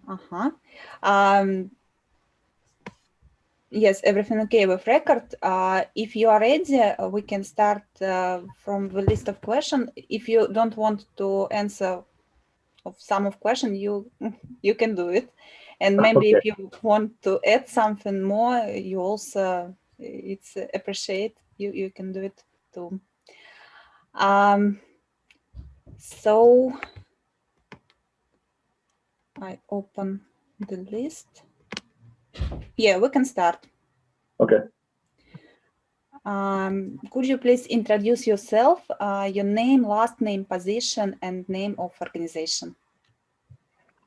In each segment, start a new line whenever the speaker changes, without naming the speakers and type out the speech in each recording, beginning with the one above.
Uh-huh. Um, yes, everything okay with record. If you are ready, we can start from the list of questions. If you don't want to answer of some of question, you you can do it. And maybe
Okay.
if you want to add something more, you also it's appreciate you can do it too. Um, so I open the list. Yeah, we can start.
Okay.
Could you please introduce yourself, your name, last name, position, and name of organization?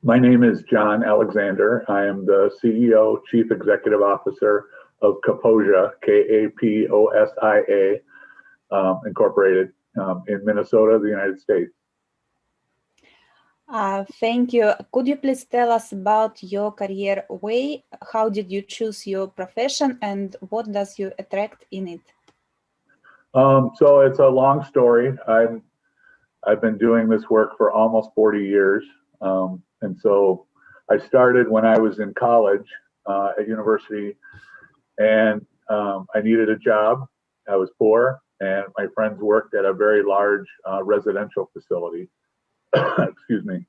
My name is Jon Alexander. I am the CEO, Chief Executive Officer of Kaposia, Kaposia, Incorporated, in Minnesota, the United States.
Thank you. Could you please tell us about your career way? How did you choose your profession and what does you attract in it?
So it's a long story. I've been doing this work for almost 40 years. And so I started when I was in college at university, and I needed a job. I was poor, and my friends worked at a very large residential facility. Excuse me.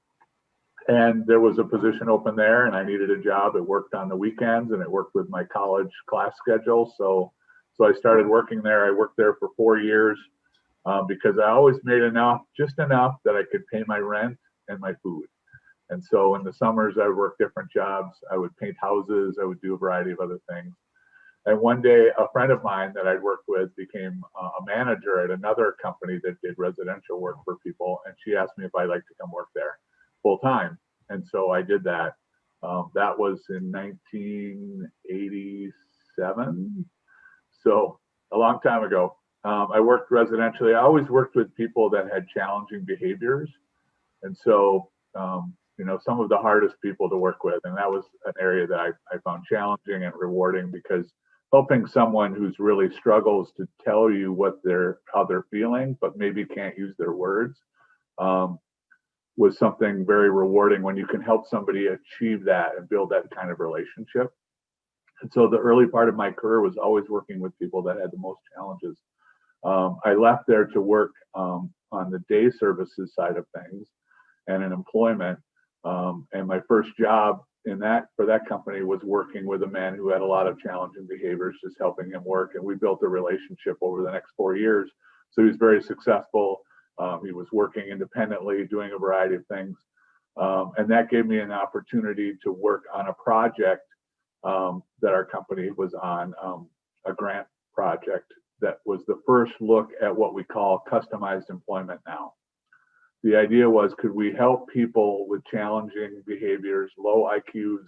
And there was a position open there, and I needed a job. It worked on the weekends, and it worked with my college class schedule. So I started working there. I worked there for 4 years because I always made enough, just enough that I could pay my rent and my food. And so in the summers, I would work different jobs. I would paint houses. I would do a variety of other things. And one day, a friend of mine that I'd worked with became a manager at another company that did residential work for people. And she asked me if I'd like to come work there full time. And so I did that. That was in 1987. So a long time ago. I worked residentially. I always worked with people that had challenging behaviors. And so, some of the hardest people to work with. And that was an area that I found challenging and rewarding because helping someone who's really struggles to tell you how they're feeling, but maybe can't use their words, um, was something very rewarding when you can help somebody achieve that and build that kind of relationship. And so the early part of my career was always working with people that had the most challenges. I left there to work on the day services side of things and in employment. And my first job for that company was working with a man who had a lot of challenging behaviors, just helping him work. And we built a relationship over the next 4 years. So he was very successful. He was working independently, doing a variety of things. And that gave me an opportunity to work on a project that our company was on, a grant project that was the first look at what we call customized employment now. The idea was, could we help people with challenging behaviors, low IQs,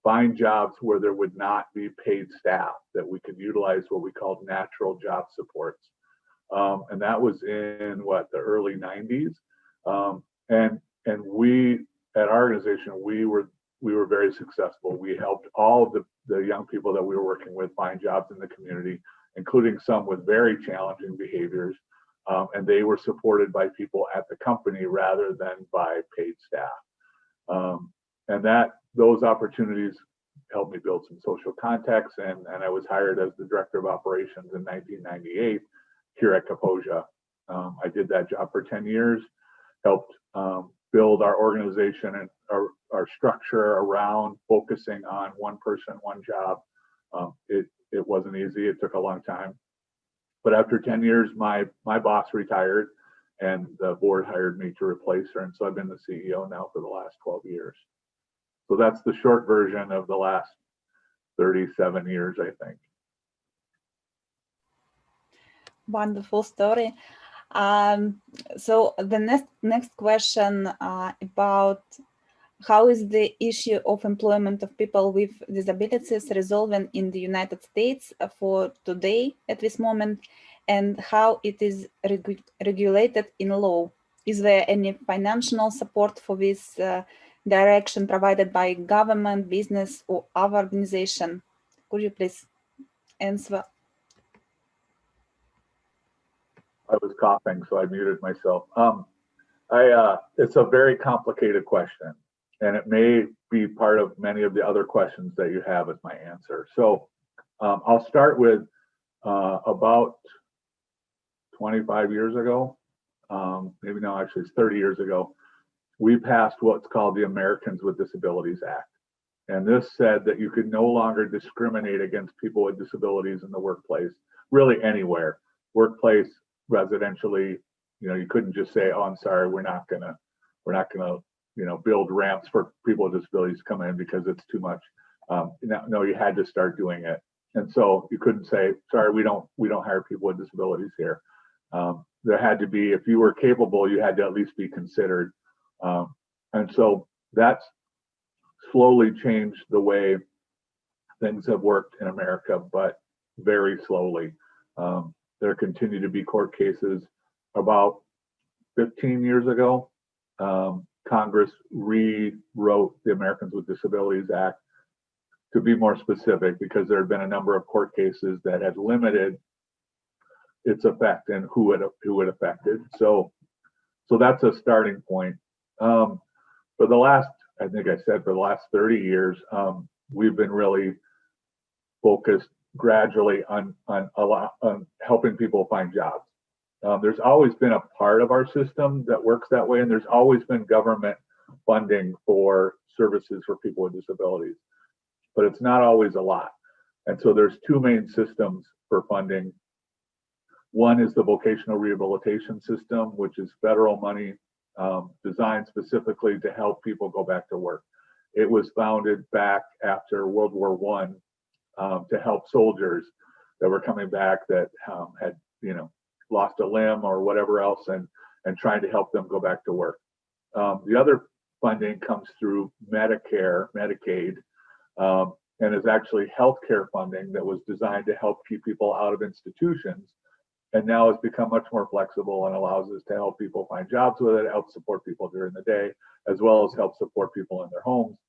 find jobs where there would not be paid staff, that we could utilize what we called natural job supports. And that was in the early 90s. And we, at our organization, we were very successful. We helped all of the young people that we were working with find jobs in the community, including some with very challenging behaviors. And they were supported by people at the company rather than by paid staff. And those opportunities helped me build some social contacts. And I was hired as the director of operations in 1998 here at Kaposia. I did that job for 10 years, helped build our organization and our structure around focusing on one person, one job. It wasn't easy. It took a long time. But after 10 years, my boss retired and the board hired me to replace her. And so I've been the CEO now for the last 12 years. So that's the short version of the last 37 years, I think.
Wonderful story. So the next question about how is the issue of employment of people with disabilities resolving in the United States for today at this moment, and how it is regulated in law? Is there any financial support for this direction provided by government, business, or other organization? Could you please answer?
I was coughing, so I muted myself. It's a very complicated question. and it may be part of many of the other questions that you have as my answer. So I'll start with about 25 years ago, maybe no, actually it's 30 years ago, we passed what's called the Americans with Disabilities Act. And this said that you could no longer discriminate against people with disabilities in the workplace, really anywhere, workplace, residentially. You couldn't just say, "Oh, I'm sorry, we're not gonna, build ramps for people with disabilities to come in because it's too much." No, you had to start doing it, and so you couldn't say, "Sorry, we don't hire people with disabilities here." There had to be, if you were capable, you had to at least be considered, and so that's slowly changed the way things have worked in America, but very slowly. There continue to be court cases. About 15 years ago, Congress rewrote the Americans with Disabilities Act to be more specific, because there had been a number of court cases that had limited its effect and who it affected. So that's a starting point. For the last, I think I said, for the last 30 years, we've been really focused gradually on helping people find jobs. There's always been a part of our system that works that way, and there's always been government funding for services for people with disabilities, but it's not always a lot. And so there's two main systems for funding. One is the vocational rehabilitation system, which is federal money designed specifically to help people go back to work. It was founded back after World War I to help soldiers that were coming back that had, lost a limb or whatever else, and trying to help them go back to work. The other funding comes through Medicare, Medicaid, and is actually healthcare funding that was designed to help keep people out of institutions, and now has become much more flexible and allows us to help people find jobs with it, help support people during the day, as well as help support people in their homes.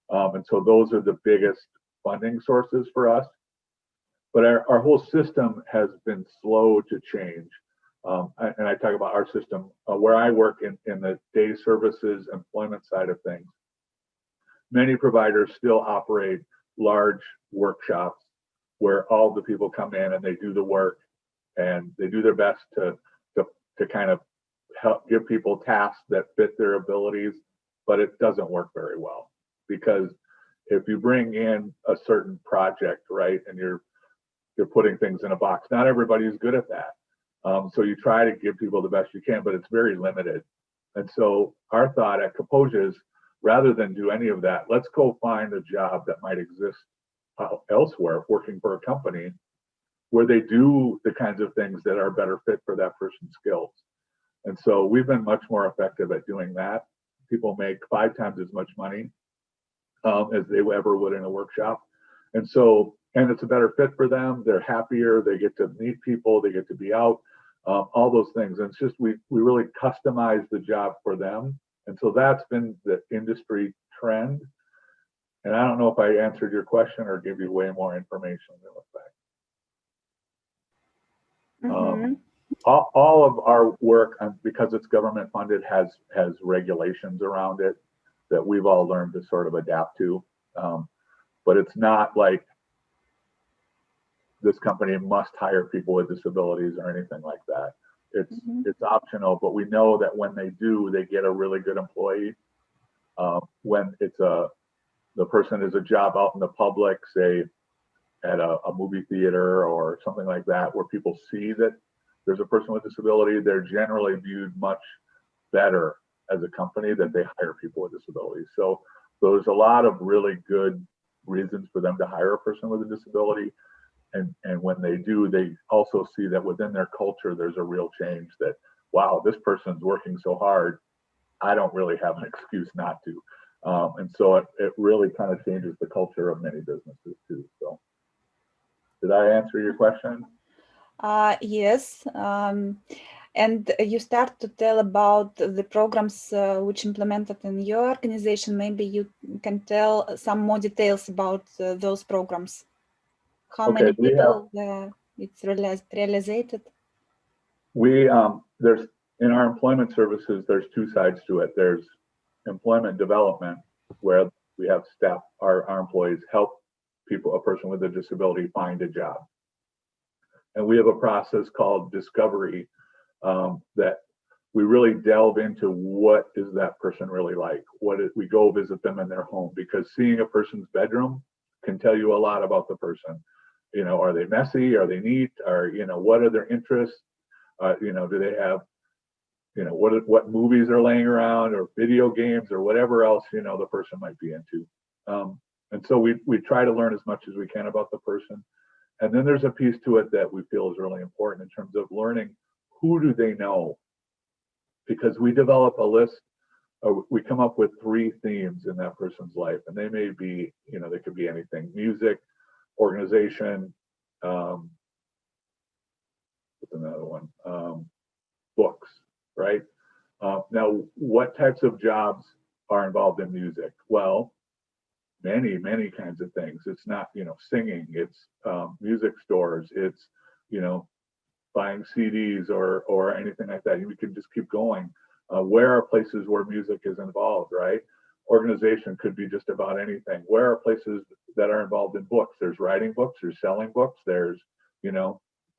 And so those are the biggest funding sources for us. But our whole system has been slow to change. And I talk about our system, where I work in the day services employment side of things. Many providers still operate large workshops where all the people come in and they do the work, and they do their best to kind of help give people tasks that fit their abilities, but it doesn't work very well, because if you bring in a certain project, right, and you're putting things in a box, not everybody is good at that. So you try to give people the best you can, but it's very limited. And so our thought at Kaposia is, rather than do any of that, let's go find a job that might exist elsewhere, working for a company where they do the kinds of things that are better fit for that person's skills. And so we've been much more effective at doing that. People make 5 times as much money as they ever would in a workshop. And so, and it's a better fit for them. They're happier. They get to meet people. They get to be out, all those things. And it's just, we really customize the job for them. And so that's been the industry trend. And I don't know if I answered your question or give you way more information than the fact. All of our work, because it's government funded, has regulations around it that we've all learned to sort of adapt to. But it's not like this company must hire people with disabilities or anything like that. It's optional, but we know that when they do, they get a really good employee. When it's the person is a job out in the public, say at a movie theater or something like that, where people see that there's a person with disability, they're generally viewed much better as a company that they hire people with disabilities. So there's a lot of really good reasons for them to hire a person with a disability. And when they do, they also see that within their culture, there's a real change that, wow, this person's working so hard, I don't really have an excuse not to. And so it really kind of changes the culture of many businesses too. So did I answer your question?
Yes. And you start to tell about the programs which implemented in your organization. Maybe you can tell some more details about those programs. How many people it's realized?
There's, in our employment services, there's 2 sides to it. There's employment development, where we have staff, our employees help a person with a disability find a job. And we have a process called discovery that we really delve into what is that person really like. We go visit them in their home, because seeing a person's bedroom can tell you a lot about the person. Are they messy? Are they neat? Or, what are their interests? Do they have, what movies are laying around, or video games, or whatever else, the person might be into. And so we try to learn as much as we can about the person. And then there's a piece to it that we feel is really important in terms of learning, who do they know? Because we develop a list, we come up with 3 themes in that person's life, and they may be, they could be anything: music, organization, what's another one? Books, right? Now, what types of jobs are involved in music? Well, many kinds of things. It's not, singing, it's music stores, it's, buying CDs or anything like that. We can just keep going. Where are places where music is involved, right? Organization could be just about anything. Where are places that are involved in books? There's writing books, there's selling books, there's,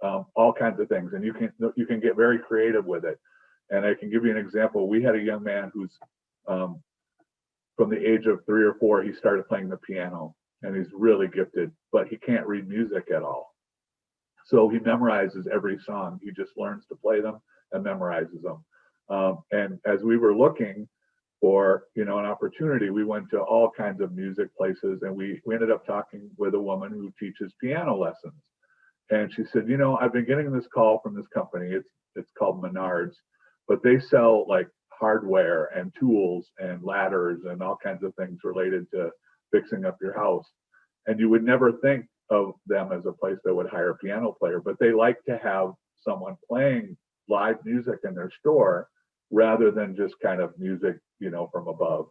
all kinds of things. And you can get very creative with it. And I can give you an example. We had a young man who's from the age of 3 or 4, he started playing the piano, and he's really gifted, but he can't read music at all. So he memorizes every song. He just learns to play them and memorizes them. And as we were looking for, an opportunity, we went to all kinds of music places, and we ended up talking with a woman who teaches piano lessons. And she said, I've been getting this call from this company. It's called Menards, but they sell like hardware and tools and ladders and all kinds of things related to fixing up your house. And you would never think of them as a place that would hire a piano player, but they like to have someone playing live music in their store rather than just kind of music, from above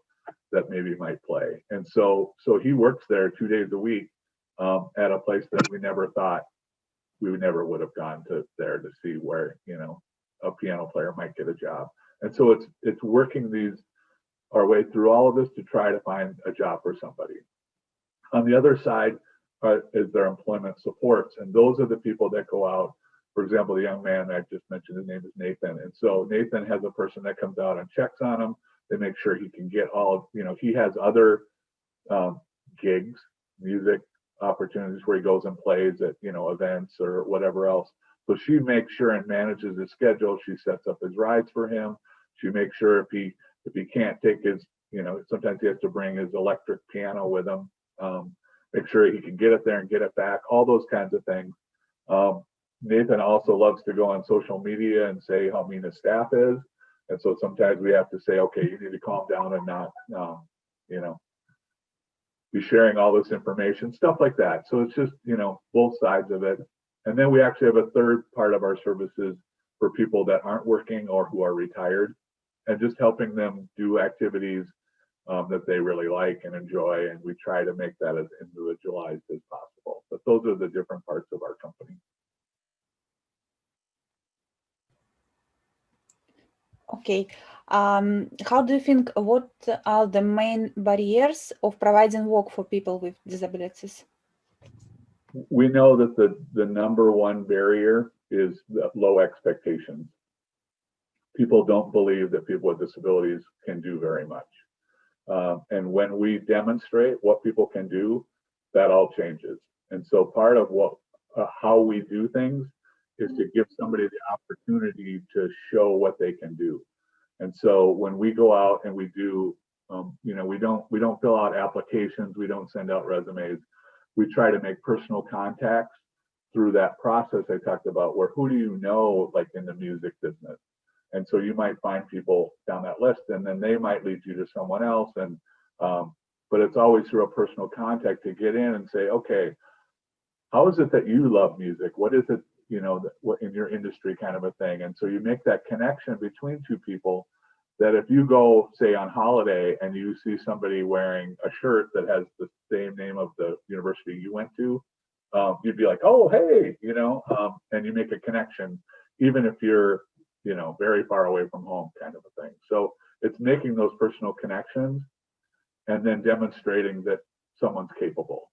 that maybe might play. And so he works there 2 days a week at a place that we never thought we would have gone to there to see where, a piano player might get a job. And so it's working our way through all of this to try to find a job for somebody. On the other side is their employment supports, and those are the people that go out. For example, the young man I just mentioned, his name is Nathan, and so Nathan has a person that comes out and checks on him. They make sure he can get he has other gigs, music opportunities where he goes and plays at events or whatever else. So she makes sure and manages his schedule. She sets up his rides for him. She makes sure if he can't take his, sometimes he has to bring his electric piano with him. Make sure he can get it there and get it back. All those kinds of things. Nathan also loves to go on social media and say how mean his staff is. And so sometimes we have to say, okay, you need to calm down and not, be sharing all this information, stuff like that. So it's just, both sides of it. And then we actually have a third part of our services for people that aren't working or who are retired, and just helping them do activities that they really like and enjoy. And we try to make that as individualized as possible. But those are the different parts of our company.
Okay. How do you think, what are the main barriers of providing work for people with disabilities?
We know that the number one barrier is the low expectations. People don't believe that people with disabilities can do very much. And when we demonstrate what people can do, that all changes. And so part of how we do things is to give somebody the opportunity to show what they can do. And so when we go out and we do, we don't fill out applications, we don't send out resumes. We try to make personal contacts through that process I talked about, where who do you know, like in the music business? And so you might find people down that list, and then they might lead you to someone else. And but it's always through a personal contact to get in and say, okay, how is it that you love music? What is it, what in your industry kind of a thing? And so you make that connection between two people, that if you go, say, on holiday and you see somebody wearing a shirt that has the same name of the university you went to, you'd be like, oh, hey, and you make a connection, even if you're, very far away from home, kind of a thing. So it's making those personal connections and then demonstrating that someone's capable.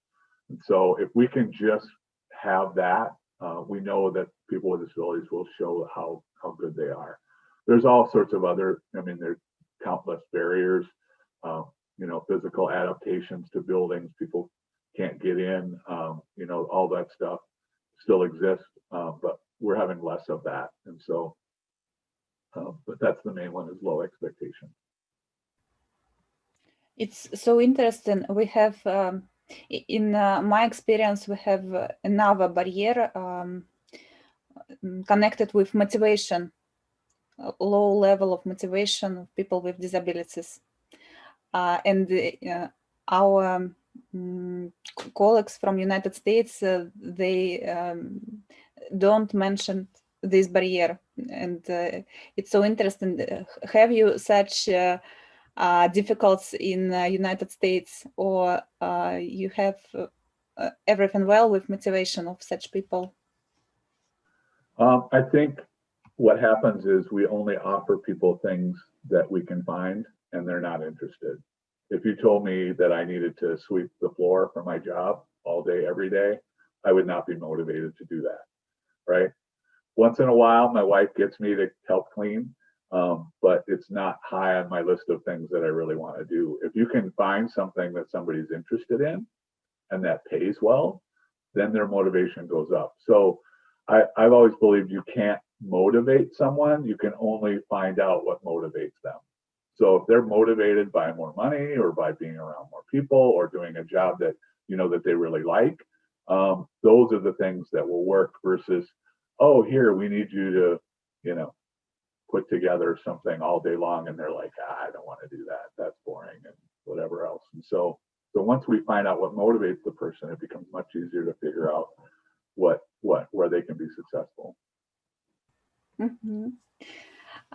And so if we can just have that, we know that people with disabilities will show how good they are. There's all sorts of other, I mean, there's countless barriers, physical adaptations to buildings. People can't get in, all that stuff still exists, but we're having less of that. And so, but that's the main one, is low expectation.
It's so interesting. We have, in my experience, we have another barrier connected with motivation, low level of motivation of people with disabilities. And our colleagues from United States, they don't mention this barrier. And it's so interesting. Have you such difficulties in United States, or you have everything well with motivation of such people?
I think what happens is we only offer people things that we can find, and they're not interested. If you told me that I needed to sweep the floor for my job all day, every day, I would not be motivated to do that, right? Once in a while, my wife gets me to help clean, but it's not high on my list of things that I really want to do. If you can find something that somebody's interested in and that pays well, then their motivation goes up. So I've always believed you can't motivate someone, you can only find out what motivates them. So if they're motivated by more money or by being around more people or doing a job that that they really like, those are the things that will work versus, oh, here, we need you to, put together something all day long, and they're like, I don't want to do that. That's boring and whatever else. And so once we find out what motivates the person, it becomes much easier to figure out where they can be successful.
Mm-hmm.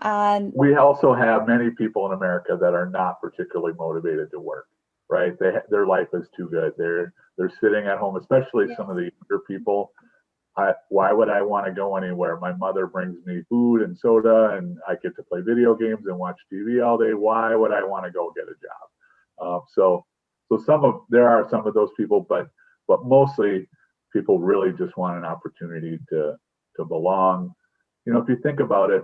And
we also have many people in America that are not particularly motivated to work, right? Their life is too good. They're sitting at home, especially some of the younger people. Why would I want to go anywhere? My mother brings me food and soda, and I get to play video games and watch TV all day. Why would I want to go get a job? So there are some of those people, but mostly people really just want an opportunity to belong. If you think about it,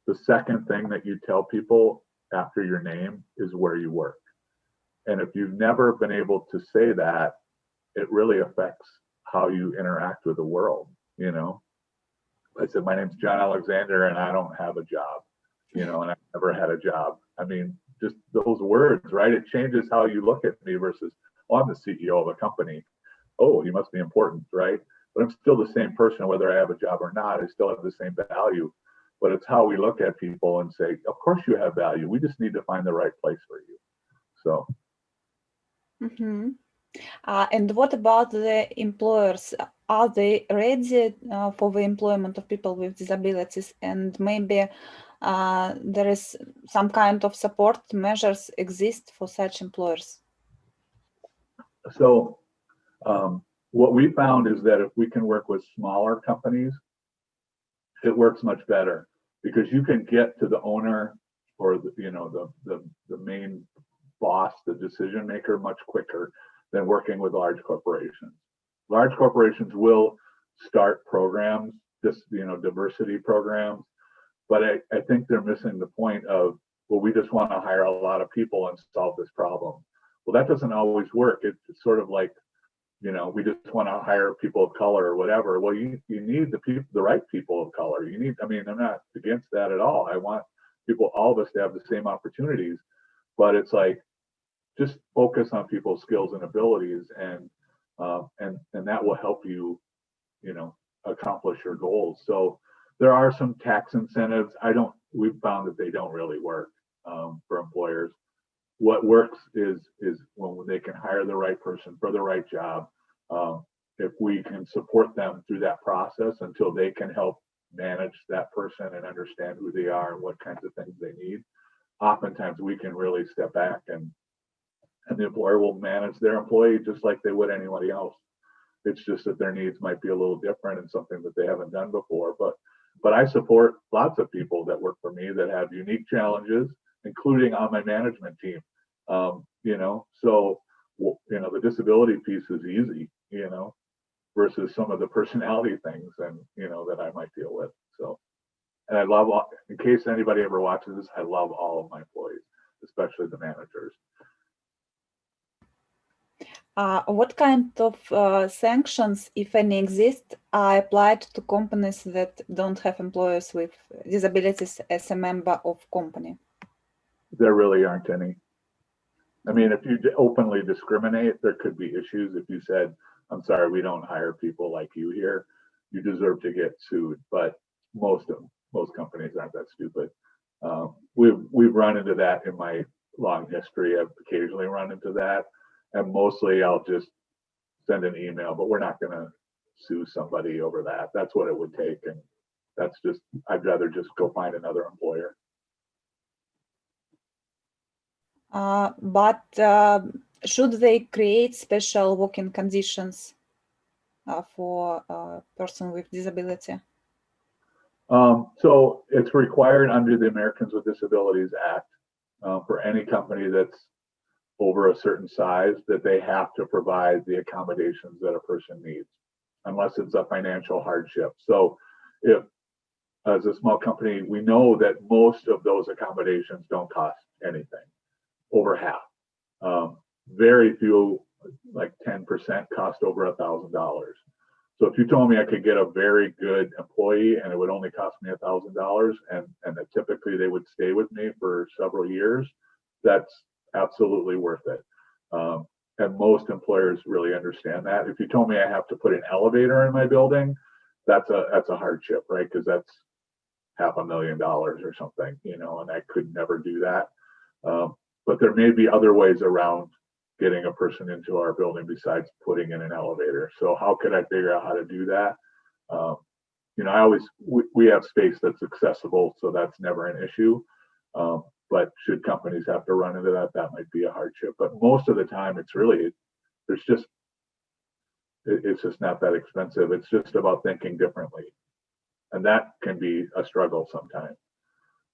the second thing that you tell people after your name is where you work. And if you've never been able to say that, it really affects how you interact with the world. I said, my name's Jon Alexander and I don't have a job, and I've never had a job. I mean, just those words, right? It changes how you look at me versus, oh, I'm the CEO of a company. Oh, you must be important, right? But I'm still the same person, whether I have a job or not. I still have the same value. But it's how we look at people and say, of course you have value. We just need to find the right place for you. So.
Mm-hmm. And what about the employers? Are they ready for the employment of people with disabilities? And maybe there is some kind of support measures exist for such employers?
So what we found is that if we can work with smaller companies, it works much better because you can get to the owner or the main boss, the decision maker, much quicker than working with large corporations. Large corporations will start programs, diversity programs, but I think they're missing the point of, well, we just want to hire a lot of people and solve this problem. Well, that doesn't always work. It's sort of like, we just want to hire people of color or whatever. Well, you need the right people of color. I'm not against that at all. I want all of us to have the same opportunities, but it's like, just focus on people's skills and abilities, and that will help you, accomplish your goals. So there are some tax incentives. We've found that they don't really work for employers. What works is when they can hire the right person for the right job. If we can support them through that process until they can help manage that person and understand who they are and what kinds of things they need, oftentimes we can really step back and the employer will manage their employee just like they would anybody else. It's just that their needs might be a little different and something that they haven't done before. But I support lots of people that work for me that have unique challenges, including on my management team. So the disability piece is easy, versus some of the personality things and that I might deal with. So, and I love all, in case anybody ever watches this, I love all of my employees, especially the managers.
What kind of sanctions, if any, exist, are applied to companies that don't have employees with disabilities as a member of company?
There really aren't any. I mean, if you openly discriminate, there could be issues. If you said, I'm sorry, we don't hire people like you here, you deserve to get sued. But most companies aren't that stupid. We've run into that in my long history. I've occasionally run into that. And mostly I'll just send an email, but we're not going to sue somebody over that. That's what it would take. And that's just, I'd rather just go find another employer.
But should they create special working conditions for a person with disability?
So it's required under the Americans with Disabilities Act for any company that's over a certain size that they have to provide the accommodations that a person needs, unless it's a financial hardship. So if, as a small company, we know that most of those accommodations don't cost anything, over half. Very few, like 10%, cost over $1,000. So if you told me I could get a very good employee and it would only cost me $1,000 and that typically they would stay with me for several years, that's absolutely worth it. And most employers really understand that. If you told me I have to put an elevator in my building, that's a hardship, right? Because that's $500,000 or something, and I could never do that. But there may be other ways around getting a person into our building besides putting in an elevator. So how could I figure out how to do that? We have space that's accessible, so that's never an issue. But should companies have to run into that, that might be a hardship. But most of the time, it's just not that expensive. It's just about thinking differently, and that can be a struggle sometimes.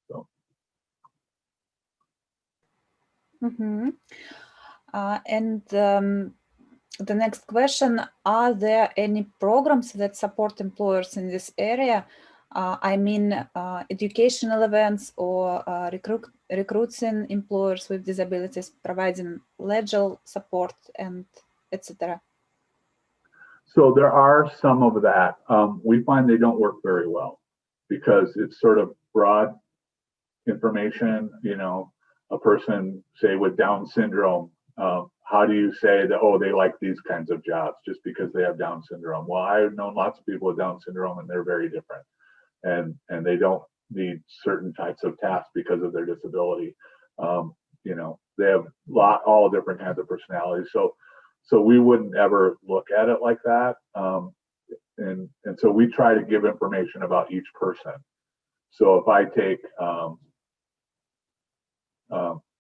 So.
Mm-hmm. And the next question, are there any programs that support employers in this area? I mean, educational events or recruiting employers with disabilities, providing legal support, and etc.
So there are some of that. We find they don't work very well because it's sort of broad information. A person, say, with Down syndrome, how do you say that, oh, they like these kinds of jobs just because they have Down syndrome? Well, I've known lots of people with Down syndrome and they're very different. And they don't need certain types of tasks because of their disability. They have all different kinds of personalities. So we wouldn't ever look at it like that. And so we try to give information about each person. So if I take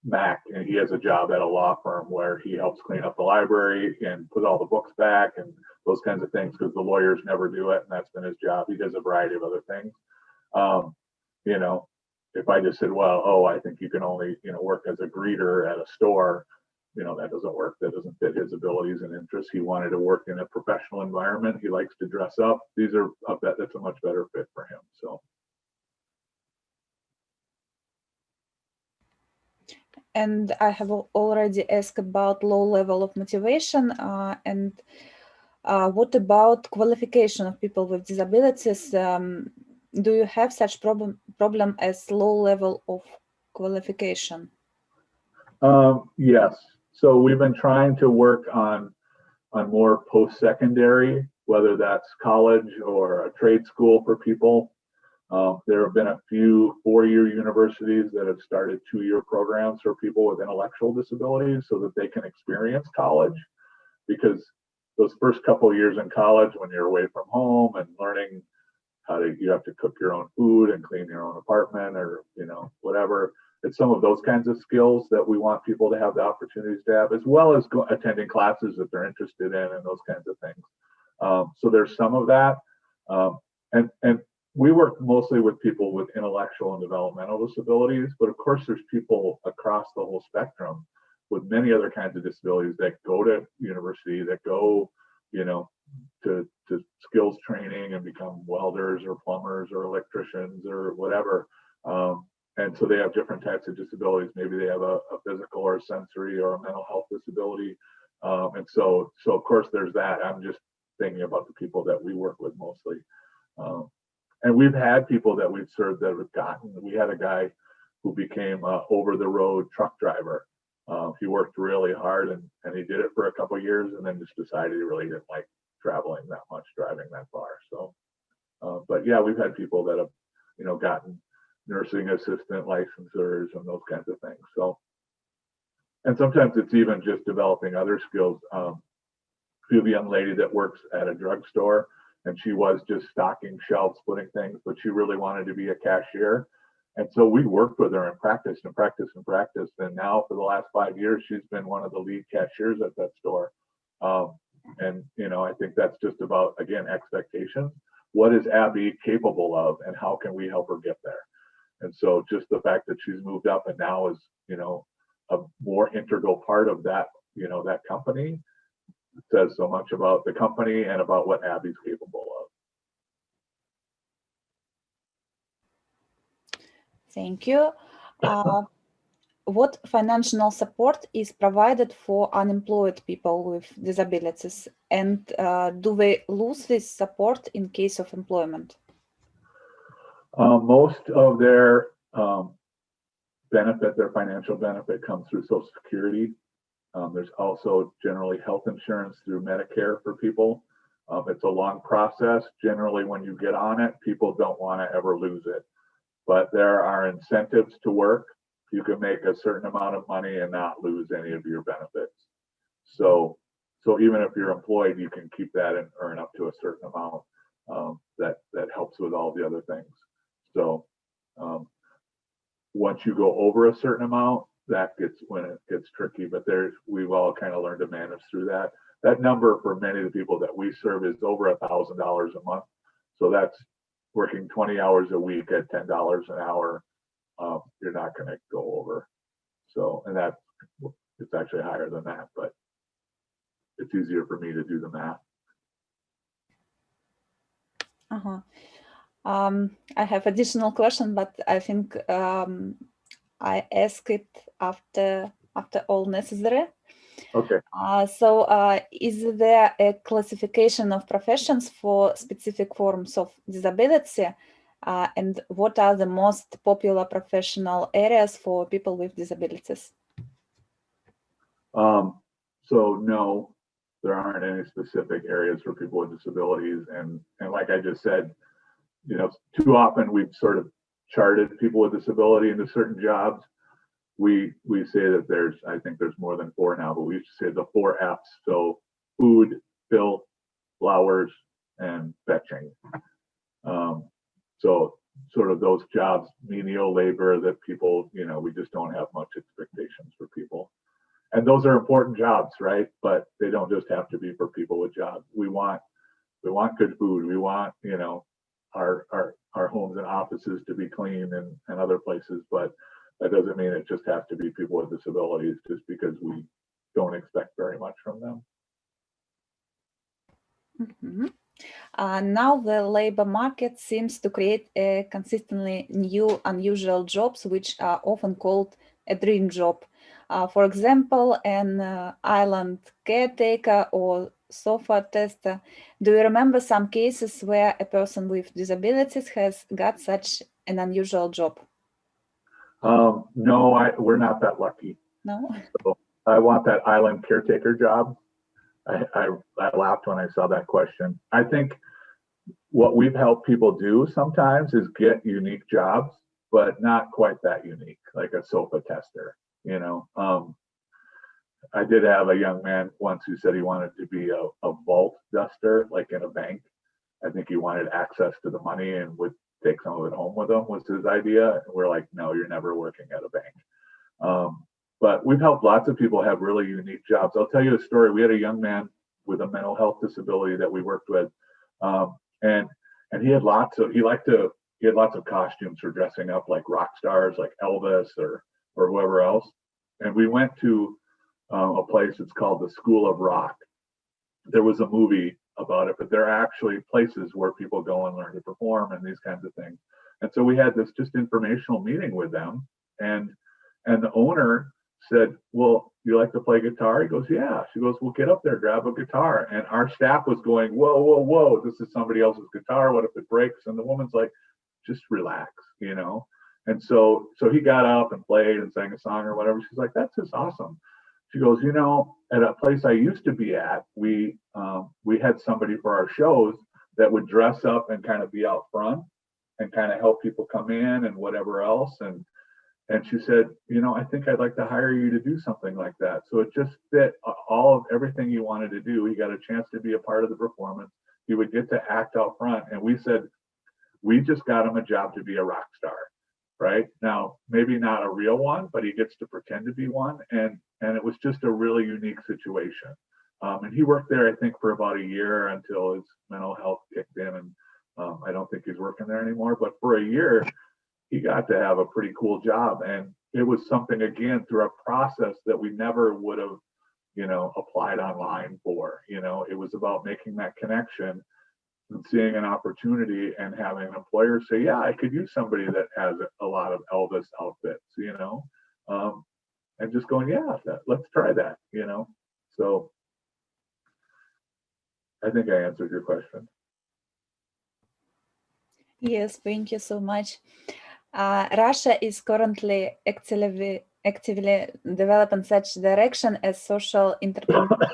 Mac, and he has a job at a law firm where he helps clean up the library and put all the books back and those kinds of things, because the lawyers never do it, and that's been his job. He does a variety of other things. If I just said, well, I think you can only, work as a greeter at a store, that doesn't work. That doesn't fit his abilities and interests. He wanted to work in a professional environment. He likes to dress up. That's a much better fit for him. So.
And I have already asked about low level of motivation. And what about qualification of people with disabilities? Do you have such problem as low level of qualification?
Yes. So we've been trying to work on more post-secondary, whether that's college or a trade school for people. There have been a few 4-year universities that have started 2-year programs for people with intellectual disabilities so that they can experience college, because those first couple of years in college, when you're away from home and learning you have to cook your own food and clean your own apartment or, whatever. It's some of those kinds of skills that we want people to have the opportunities to have, as well as attending classes that they're interested in and those kinds of things. So there's some of that. And we work mostly with people with intellectual and developmental disabilities, but of course there's people across the whole spectrum. with many other kinds of disabilities that go to university, that go, to skills training and become welders or plumbers or electricians or whatever. And so they have different types of disabilities. Maybe they have a physical or a sensory or a mental health disability. And so of course there's that. I'm just thinking about the people that we work with mostly. And we've had people that we've served that have gotten, we had a guy who became a over the road truck driver. He worked really hard and he did it for a couple of years and then just decided he really didn't like traveling that much, driving that far. So, but yeah, we've had people that have, gotten nursing assistant licensures and those kinds of things. So, and sometimes it's even just developing other skills. We have a young lady that works at a drugstore and she was just stocking shelves, putting things, but she really wanted to be a cashier. And so we worked with her and practiced and practiced and practiced. And now for the last 5 years, she's been one of the lead cashiers at that store. And, I think that's just about, again, expectations. What is Abby capable of and how can we help her get there? And so just the fact that she's moved up and now is, a more integral part of that, that company says so much about the company and about what Abby's capable of.
Thank you. What financial support is provided for unemployed people with disabilities, and do they lose this support in case of employment?
Most of their benefit, their financial benefit, comes through Social Security. There's also generally health insurance through Medicare for people. It's a long process. Generally, when you get on it, people don't want to ever lose it. But there are incentives to work. You can make a certain amount of money and not lose any of your benefits. So even if you're employed, you can keep that and earn up to a certain amount. That helps with all the other things. So once you go over a certain amount, that gets when it gets tricky. But we've all kind of learned to manage through that. That number for many of the people that we serve is over $1,000 a month. So that's working 20 hours a week at $10 an hour. You're not going to go over. So, and it's actually higher than that, but it's easier for me to do the math.
I have additional question, but I think I ask it after all necessary.
Okay.
So is there a classification of professions for specific forms of disability? And what are the most popular professional areas for people with disabilities?
So no, there aren't any specific areas for people with disabilities. And like I just said, too often we've sort of charted people with disability into certain jobs. We say that I think there's more than 4 now, but we used to say the 4 F's. So food, filth, flowers, and fetching. So sort of those jobs, menial labor that people, we just don't have much expectations for people. And those are important jobs, right? But they don't just have to be for people with jobs. We want good food. We want, our homes and offices to be clean and other places, but that doesn't mean it just has to be people with disabilities just because we don't expect very much from them.
Mm-hmm. Now the labor market seems to create consistently new, unusual jobs, which are often called a dream job. For example, an island caretaker or software tester. Do you remember some cases where a person with disabilities has got such an unusual job?
No, we're not that lucky.
No.
So I want that island caretaker job. I laughed when I saw that question. I think what we've helped people do sometimes is get unique jobs, but not quite that unique, like a sofa tester. I did have a young man once who said he wanted to be a vault duster, like in a bank. I think he wanted access to the money and would take some of it home with him was his idea. And we're like, no, you're never working at a bank. But we've helped lots of people have really unique jobs. I'll tell you a story. We had a young man with a mental health disability that we worked with. And he had lots of costumes for dressing up like rock stars, like Elvis or whoever else. And we went to a place. It's called the School of Rock. There was a movie about it, but they're actually places where people go and learn to perform and these kinds of things. And so we had this just informational meeting with them, and the owner said, "Well, you like to play guitar?" He goes, "Yeah." She goes, "Well, get up there, grab a guitar." And our staff was going, "Whoa, whoa, whoa! This is somebody else's guitar. What if it breaks?" And the woman's like, "Just relax, you know." And so he got up and played and sang a song or whatever. She's like, "That's just awesome." She goes, "You know, at a place I used to be at, we had somebody for our shows that would dress up and kind of be out front and kind of help people come in and whatever else." And she said, "You know, I think I'd like to hire you to do something like that." So it just fit all of everything he wanted to do. He got a chance to be a part of the performance. He would get to act out front. And we said, we just got him a job to be a rock star. Right now, maybe not a real one, but he gets to pretend to be one. And it was just a really unique situation. And he worked there, I think, for about a year until his mental health kicked in. And I don't think he's working there anymore. But for a year, he got to have a pretty cool job. And it was something, again, through a process that we never would have, applied online for. It was about making that connection and seeing an opportunity and having an employer say, "Yeah, I could use somebody that has a lot of Elvis outfits," and just going, "Yeah, let's try that," So I think I answered your question.
Yes, thank you so much. Russia is currently actively developing such direction as social entrepreneurship.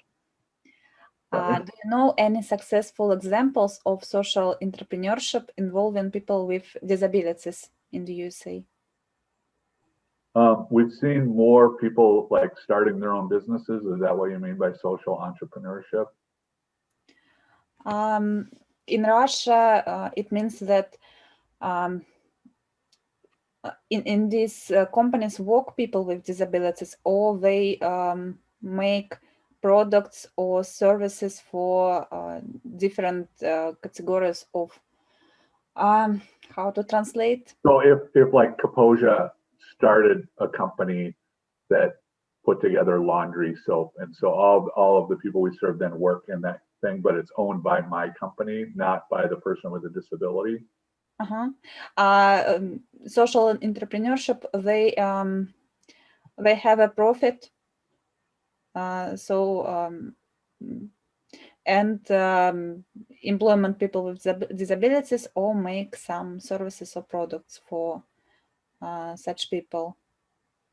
Do you know any successful examples of social entrepreneurship involving people with disabilities in the USA?
We've seen more people like starting their own businesses. Is that what you mean by social entrepreneurship?
In Russia, it means that in these companies work people with disabilities, or they make products or services for different categories of how to translate.
So if like Kaposia started a company that put together laundry soap, and so all of the people we serve then work in that thing, but it's owned by my company, not by the person with a disability.
Social entrepreneurship, they have a profit, and employment people with disabilities, or make some services or products for such people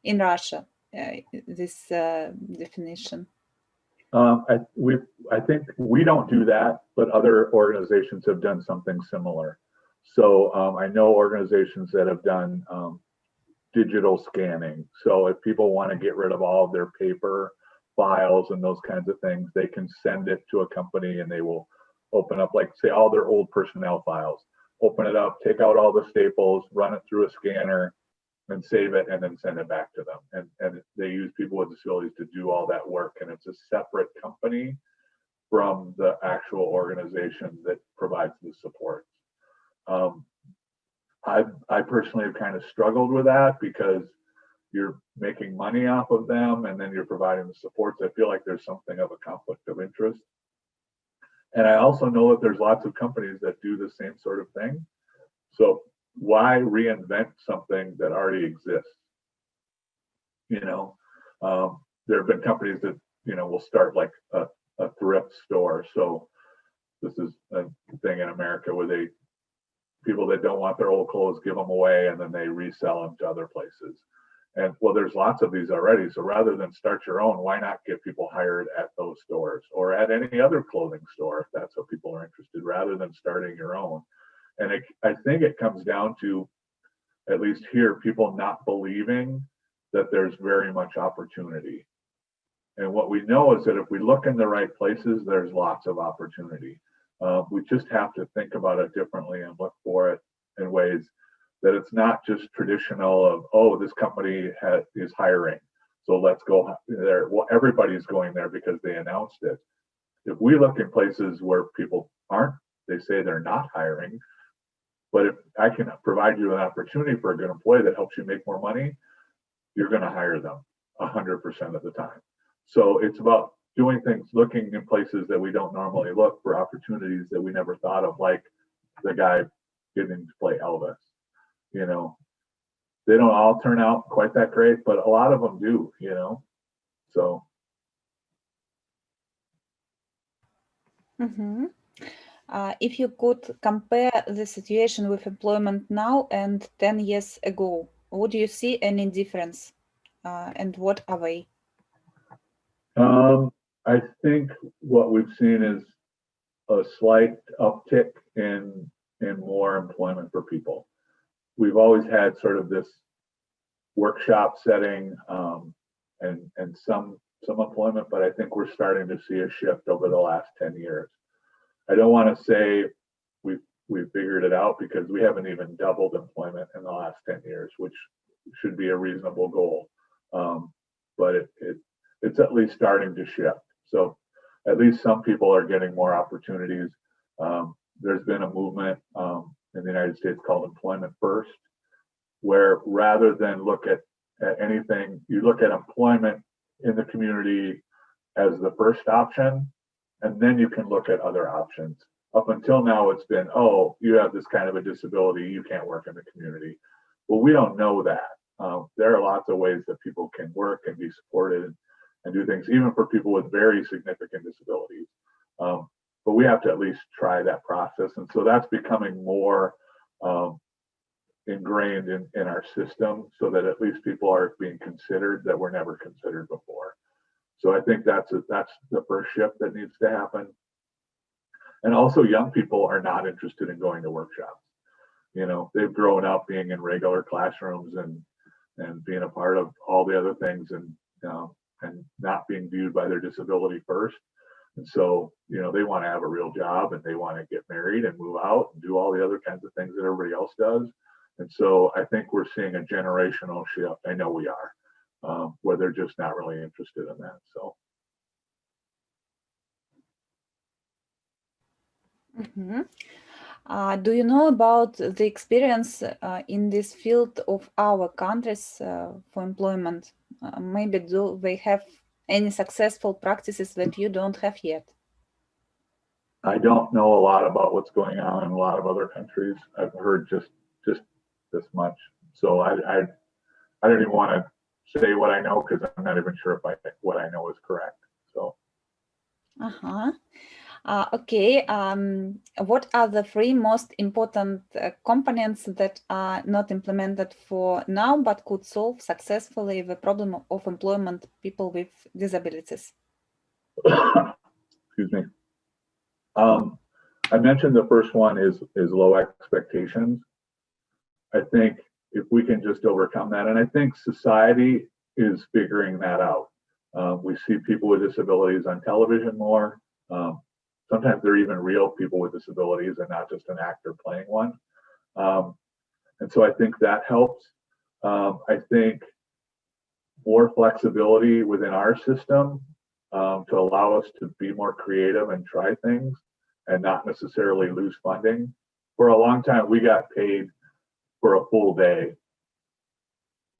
in Russia. This definition.
I think we don't do that, but other organizations have done something similar. So I know organizations that have done digital scanning. So if people want to get rid of all of their paper files and those kinds of things, they can send it to a company and they will open up, like, say, all their old personnel files, open it up, take out all the staples, run it through a scanner, and save it, and then send it back to them. And they use people with disabilities to do all that work. And it's a separate company from the actual organization that provides the support. I personally have kind of struggled with that because you're making money off of them and then you're providing the supports. I feel like there's something of a conflict of interest. And I also know that there's lots of companies that do the same sort of thing. So why reinvent something that already exists? There have been companies that, will start like a thrift store. So this is a thing in America where people that don't want their old clothes give them away and then they resell them to other places. And well, there's lots of these already. So rather than start your own, why not get people hired at those stores or at any other clothing store if that's what people are interested, rather than starting your own? And I think it comes down to, at least here, people not believing that there's very much opportunity. And what we know is that if we look in the right places, there's lots of opportunity. We just have to think about it differently and look for it in ways that it's not just traditional of, oh, this company is hiring, so let's go there. Well, everybody's going there because they announced it. If we look in places where people aren't, they say they're not hiring, but if I can provide you an opportunity for a good employee that helps you make more money, you're going to hire them 100% of the time. So it's about doing things, looking in places that we don't normally look for opportunities that we never thought of, like the guy getting to play Elvis. You know, they don't all turn out quite that great, but a lot of them do, you know. So
If you could compare the situation with employment now and 10 years ago, would you see any difference? And what are they?
I think what we've seen is a slight uptick in more employment for people. We've always had sort of this workshop setting and some employment, but I think we're starting to see a shift over the last 10 years. I don't want to say we've figured it out, because we haven't even doubled employment in the last 10 years, which should be a reasonable goal. But it's at least starting to shift. So at least some people are getting more opportunities. There's been a movement in the United States called Employment First, where rather than look at anything, you look at employment in the community as the first option, and then you can look at other options. Up until now, it's been, oh, you have this kind of a disability, you can't work in the community. Well, we don't know that. There are lots of ways that people can work and be supported and do things, even for people with very significant disabilities. But we have to at least try that process. And so that's becoming more ingrained in our system, so that at least people are being considered that were never considered before. So I think that's the first shift that needs to happen. And also, young people are not interested in going to workshops. You know, they've grown up being in regular classrooms and being a part of all the other things, and not being viewed by their disability first. And so, you know, they want to have a real job, and they want to get married and move out and do all the other kinds of things that everybody else does. And so I think we're seeing a generational shift. I know we are, where they're just not really interested in that. So.
Do you know about the experience in this field of our countries for employment? Maybe do they have any successful practices that you don't have yet?
I don't know a lot about what's going on in a lot of other countries. I've heard just this much. So I don't even want to say what I know, because I'm not even sure if what I know is correct. So.
Okay. What are the three most important components that are not implemented for now, but could solve successfully the problem of employment people with disabilities?
Excuse me. I mentioned the first one is low expectations. I think if we can just overcome that, and I think society is figuring that out. We see people with disabilities on television more. Sometimes they're even real people with disabilities and not just an actor playing one. And so I think that helps. I think more flexibility within our system to allow us to be more creative and try things and not necessarily lose funding. For a long time, we got paid for a full day,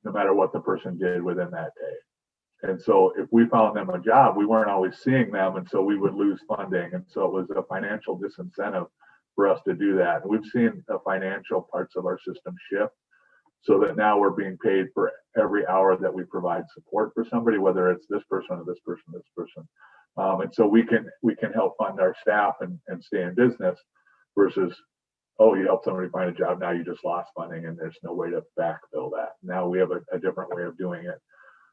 no matter what the person did within that day. And so if we found them a job, we weren't always seeing them, and so we would lose funding. And so it was a financial disincentive for us to do that. And we've seen the financial parts of our system shift, so that now we're being paid for every hour that we provide support for somebody, whether it's this person or this person, this person. And so we can help fund our staff and stay in business, versus, oh, you helped somebody find a job, now you just lost funding and there's no way to backfill that. Now we have a different way of doing it.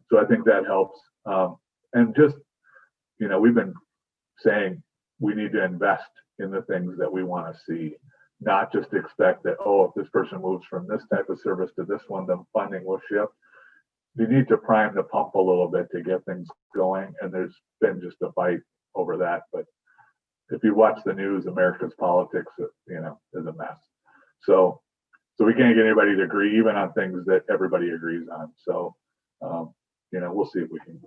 So I think that helps. And just, you know, we've been saying we need to invest in the things that we want to see, not just expect that, oh, if this person moves from this type of service to this one, then funding will shift. You need to prime the pump a little bit to get things going. And there's been just a fight over that. But if you watch the news, America's politics, you know, is a mess. So we can't get anybody to agree even on things that everybody agrees on. So, you know, we'll see if we can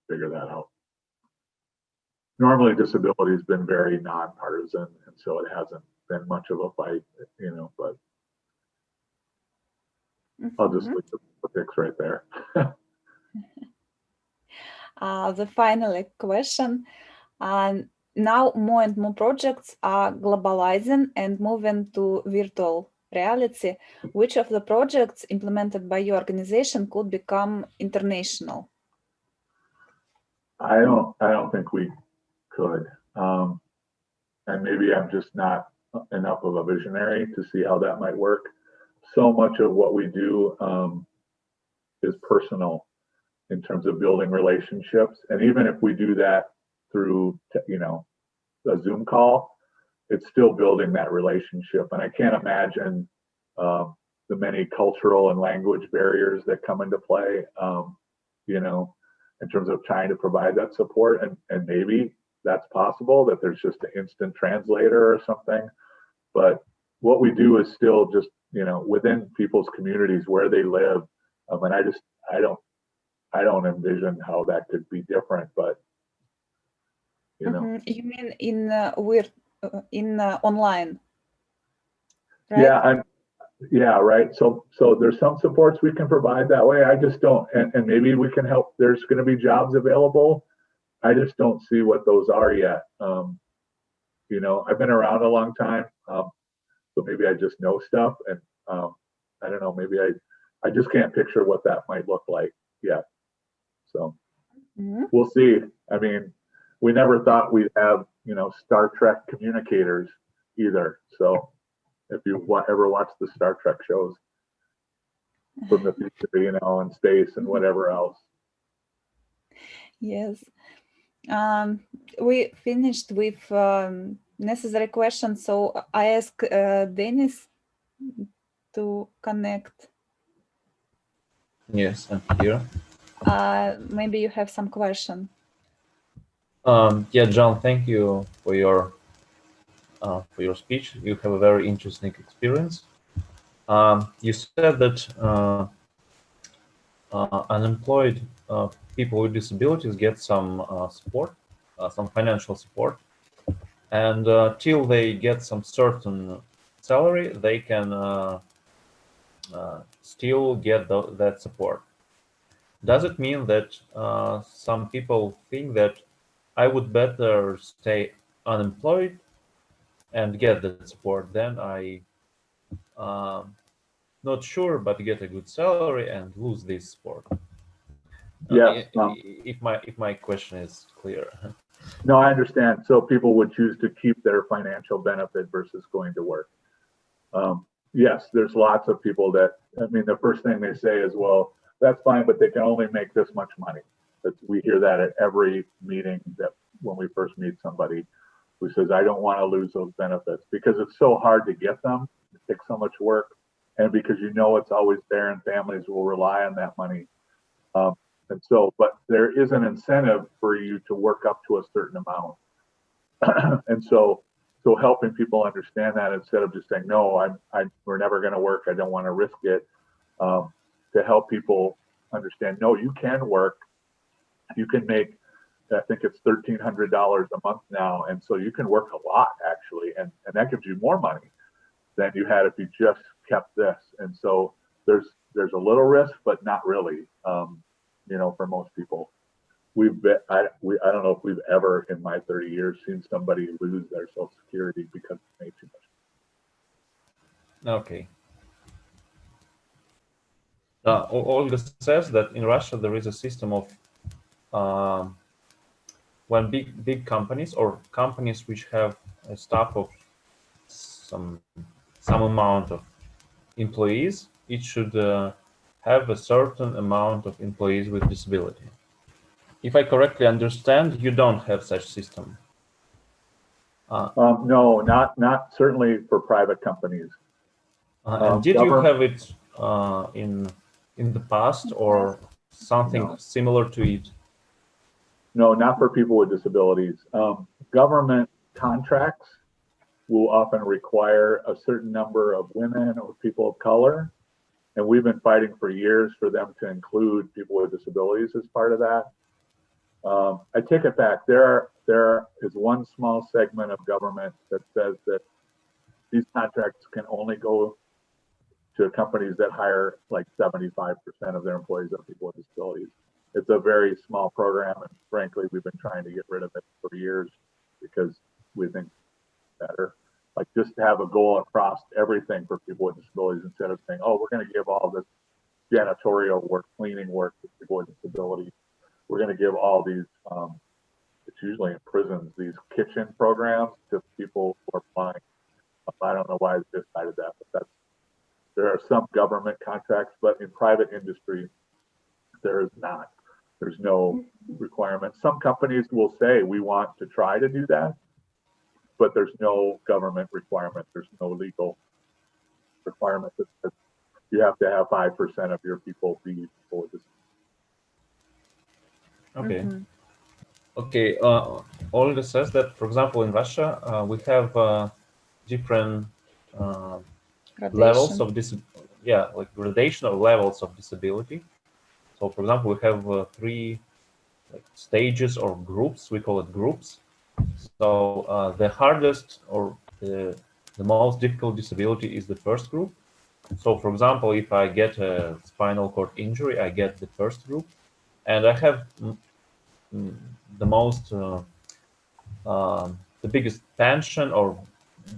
figure that out. Normally, disability has been very nonpartisan, and so it hasn't been much of a fight, you know, but I'll just leave the politics right there.
The final question. Now more and more projects are globalizing and moving to virtual reality. Which of the projects implemented by your organization could become international?
I don't think we could. And maybe I'm just not enough of a visionary to see how that might work. So much of what we do is personal in terms of building relationships. And even if we do that through, a Zoom call, it's still building that relationship. And I can't imagine the many cultural and language barriers that come into play, in terms of trying to provide that support. And maybe that's possible, that there's just an instant translator or something. But what we do is still just, within people's communities where they live. And I don't envision how that could be different, but
You mean in online, right?
Yeah, right. So there's some supports we can provide that way. I just don't, and maybe we can help. There's going to be jobs available. I just don't see what those are yet. I've been around a long time, so maybe I just know stuff, and I don't know. Maybe I just can't picture what that might look like yet. So we'll see. I mean, we never thought we'd have Star Trek communicators either. So if you ever watch the Star Trek shows from the future, and space and whatever else.
Yes. We finished with necessary questions, so I ask Dennis to connect.
Yes, I'm here.
Maybe you have some question.
Yeah, John, thank you for your speech. You have a very interesting experience. You said that unemployed people with disabilities get some support, some financial support, and till they get some certain salary, they can still get that support. Does it mean that some people think that I would better stay unemployed and get that support than I not sure but get a good salary and lose this support?
Yes.
If my question is clear.
No, I understand. So people would choose to keep their financial benefit versus going to work. Yes, there's lots of people that, the first thing they say is, well, that's fine, but they can only make this much money. We hear that at every meeting, that when we first meet somebody who says, I don't want to lose those benefits, because it's so hard to get them. It takes so much work. And because it's always there and families will rely on that money. But there is an incentive for you to work up to a certain amount. And so helping people understand that, instead of just saying, no, we're never going to work, I don't want to risk it, to help people understand, no, you can work. You can make, I think it's $1,300 a month now. And so you can work a lot, actually. And that gives you more money than you had if you just kept this. And so there's a little risk, but not really, for most people. I don't know if we've ever in my 30 years seen somebody lose their Social Security because they made too much.
Okay. Olga says that in Russia there is a system of when big companies or companies which have a staff of some amount of employees, it should have a certain amount of employees with disability. If I correctly understand, you don't have such system.
No, not certainly for private companies.
And did you have it in the past or something similar to it?
No, not for people with disabilities. Government contracts will often require a certain number of women or people of color. And we've been fighting for years for them to include people with disabilities as part of that. I take it back. There is one small segment of government that says that these contracts can only go to companies that hire like 75% of their employees are people with disabilities. it's a very small program, and frankly, we've been trying to get rid of it for years because we think it's better. Like just to have a goal across everything for people with disabilities instead of saying, oh, we're going to give all this janitorial work, cleaning work to people with disabilities. We're going to give all these, it's usually in prisons, these kitchen programs to people who are blind. I don't know why they decided that, but there are some government contracts, but in private industry, there is not. There's no requirement. Some companies will say we want to try to do that, but there's no government requirement. There's no legal requirement that says you have to have 5% of your people be people with disabilities.
Okay.
Mm-hmm.
Okay. Olga says that, for example, in Russia, we have different levels
Gradation.
of like gradation or levels of disability. So, for example, we have three like stages or groups. We call it groups. So the hardest or the most difficult disability is the first group. So, for example, if I get a spinal cord injury, I get the first group, and I have the most the biggest pension or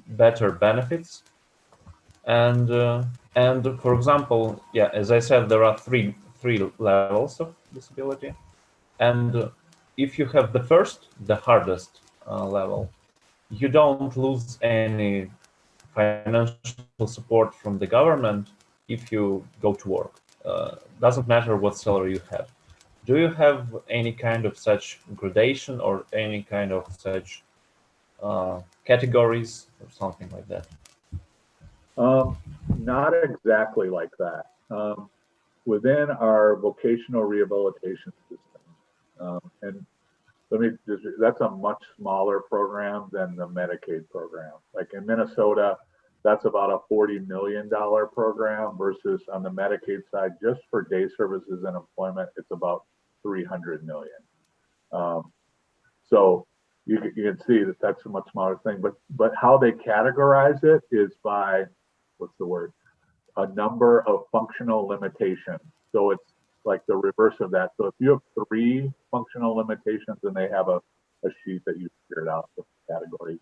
better benefits. And for example, yeah, as I said, there are three levels of disability, and if you have the hardest level, you don't lose any financial support from the government if you go to work. Doesn't matter what salary you have. Do you have any kind of such gradation or any kind of such categories or something like that?
Not exactly like that. Within our vocational rehabilitation system, and let me just, that's a much smaller program than the Medicaid program. Like in Minnesota, that's about a $40 million program versus on the Medicaid side, just for day services and employment, it's about 300 million. So you can see that that's a much smaller thing, but how they categorize it is by, what's the word? A number of functional limitations. So it's like the reverse of that. So if you have 3 functional limitations and they have a sheet that you figured out the category,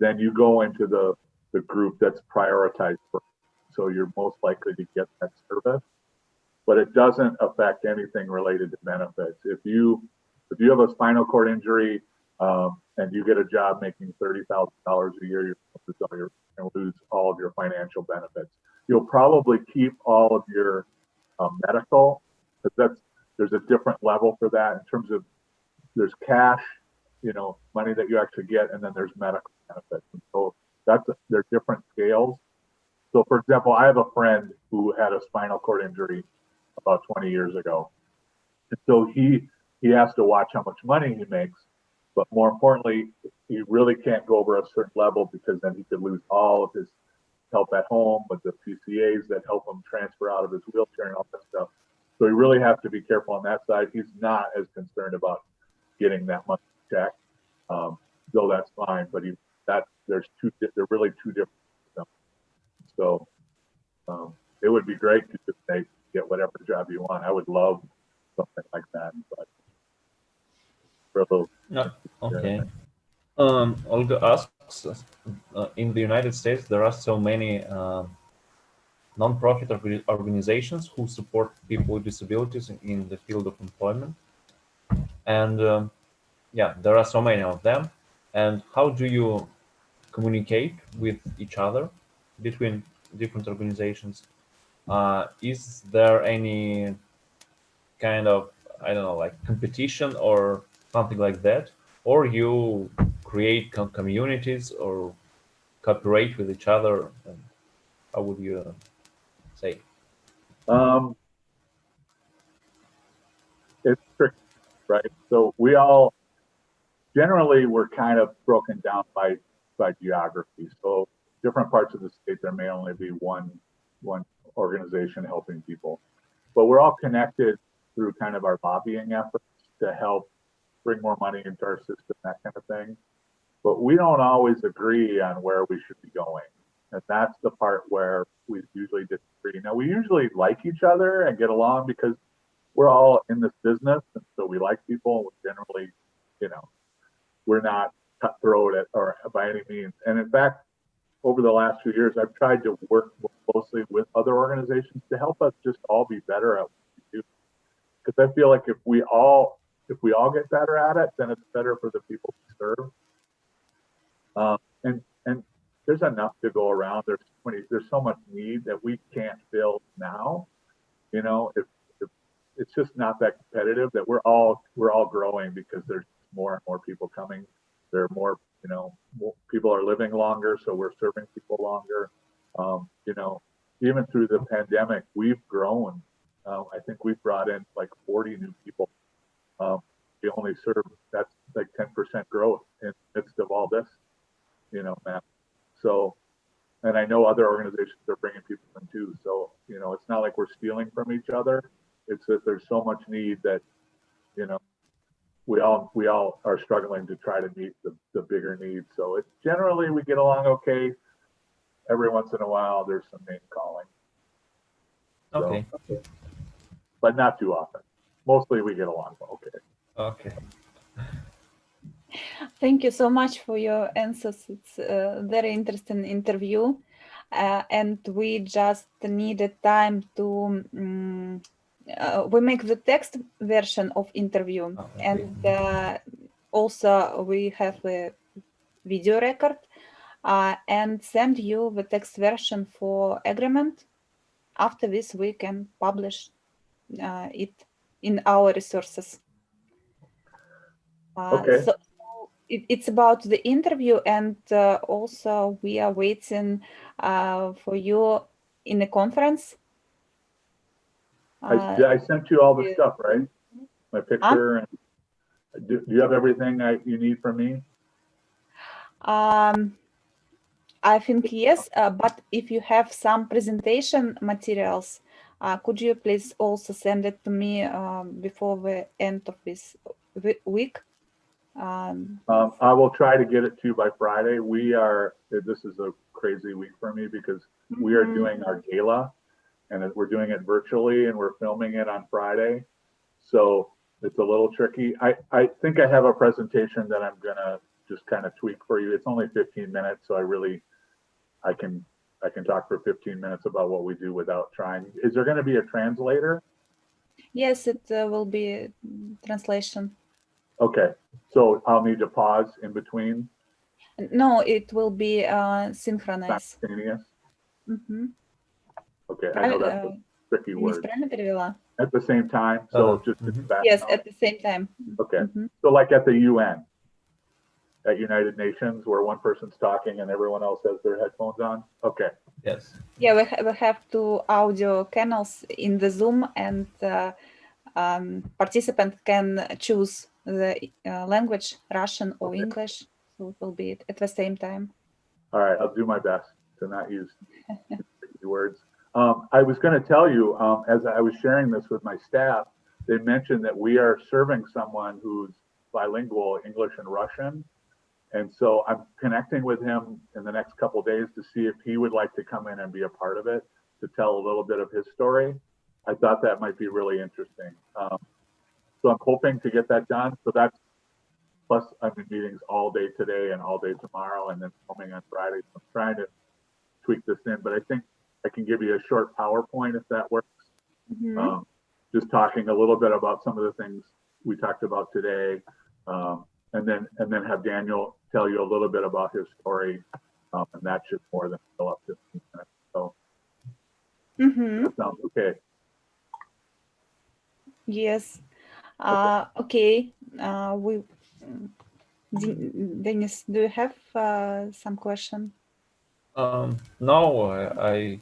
then you go into the group that's prioritized first. So you're most likely to get that service, but it doesn't affect anything related to benefits. If you have a spinal cord injury and you get a job making $30,000 a year, you're going to lose all of your financial benefits. You'll probably keep all of your medical, but there's a different level for that in terms of there's cash, money that you actually get, and then there's medical benefits. And so they're different scales. So for example, I have a friend who had a spinal cord injury about 20 years ago. And so he has to watch how much money he makes, but more importantly, he really can't go over a certain level because then he could lose all of his help at home with the PCAs that help him transfer out of his wheelchair and all that stuff. So he really has to be careful on that side. He's not as concerned about getting that much check, though that's fine. But they're really two different systems. So it would be great to just say get whatever job you want. I would love something like that, but for those.
No. Okay. Olga asks, in the United States, there are so many non-profit organizations who support people with disabilities in the field of employment. And yeah, there are so many of them. And how do you communicate with each other between different organizations? Is there any kind of, I don't know, like competition or something like that? Or you create communities or cooperate with each other? And how would you say?
It's tricky, right? So we're kind of broken down by geography. So different parts of the state, there may only be one organization helping people, but we're all connected through kind of our lobbying efforts to help bring more money into our system, that kind of thing. But we don't always agree on where we should be going. And that's the part where we usually disagree. Now, we usually like each other and get along because we're all in this business, and so we like people. We're generally, we're not cutthroat or by any means. And in fact, over the last few years, I've tried to work more closely with other organizations to help us just all be better at what we do. Because I feel like if we all get better at it, then it's better for the people we serve. And there's enough to go around. There's so much need that we can't fill now. If it's just not that competitive, that we're all growing because there's more and more people coming. There are more, more people are living longer, so we're serving people longer. Even through the pandemic, we've grown. I think we've brought in like 40 new people. We only serve, that's like 10% growth in the midst of all this, Matt. So, and I know other organizations are bringing people in too. So, it's not like we're stealing from each other. It's that there's so much need that, we all are struggling to try to meet the bigger needs. So it's generally we get along okay. Every once in a while there's some name calling.
Okay.
So, but not too often. Mostly we get along okay.
Okay.
Thank you so much for your answers. It's a very interesting interview. And we just needed time to we make the text version of interview,
Okay.
and also we have a video record, and send you the text version for agreement. After this, we can publish it in our resources.
Okay.
So it's about the interview, and also we are waiting for you in a conference.
I sent you all the stuff, right? My picture. And do you have everything you need from me?
I think yes, but if you have some presentation materials, could you please also send it to me before the end of this week?
I will try to get it to you by Friday. This is a crazy week for me because we are doing our gala, and we're doing it virtually, and we're filming it on Friday. So it's a little tricky. I think I have a presentation that I'm gonna just kind of tweak for you. It's only 15 minutes, so I can talk for 15 minutes about what we do without trying. Is there going to be a translator?
Yes, it will be translation.
Okay, so I'll need to pause in between.
No, it will be synchronized.
Simultaneous.
Mm-hmm.
Okay, I know that's a tricky word. At the same time, so just
yes, at the same time.
Okay, so like at the UN, at United Nations, where one person's talking and everyone else has their headphones on. Okay.
Yes.
Yeah, we have two audio channels in the Zoom, and participant can choose the language, Russian or English. So it will be at the same time.
All right, I'll do my best to not use words. I was going to tell you, as I was sharing this with my staff, they mentioned that we are serving someone who's bilingual, English and Russian. And so I'm connecting with him in the next couple of days to see if he would like to come in and be a part of it, to tell a little bit of his story. I thought that might be really interesting. So I'm hoping to get that done. So that's, plus I'm in meetings all day today and all day tomorrow, and then filming on Friday. So I'm trying to tweak this in, but I think I can give you a short PowerPoint if that works. Just talking a little bit about some of the things we talked about today. And then have Daniel tell you a little bit about his story, and that should more than fill up 15 minutes. So that sounds okay.
Yes. Okay. Dennis, do you have some question?
No, I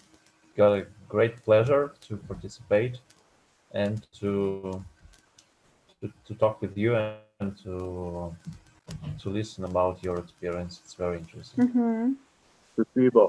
got a great pleasure to participate and to talk with you and to listen about your experience. It's very interesting.
Спасибо.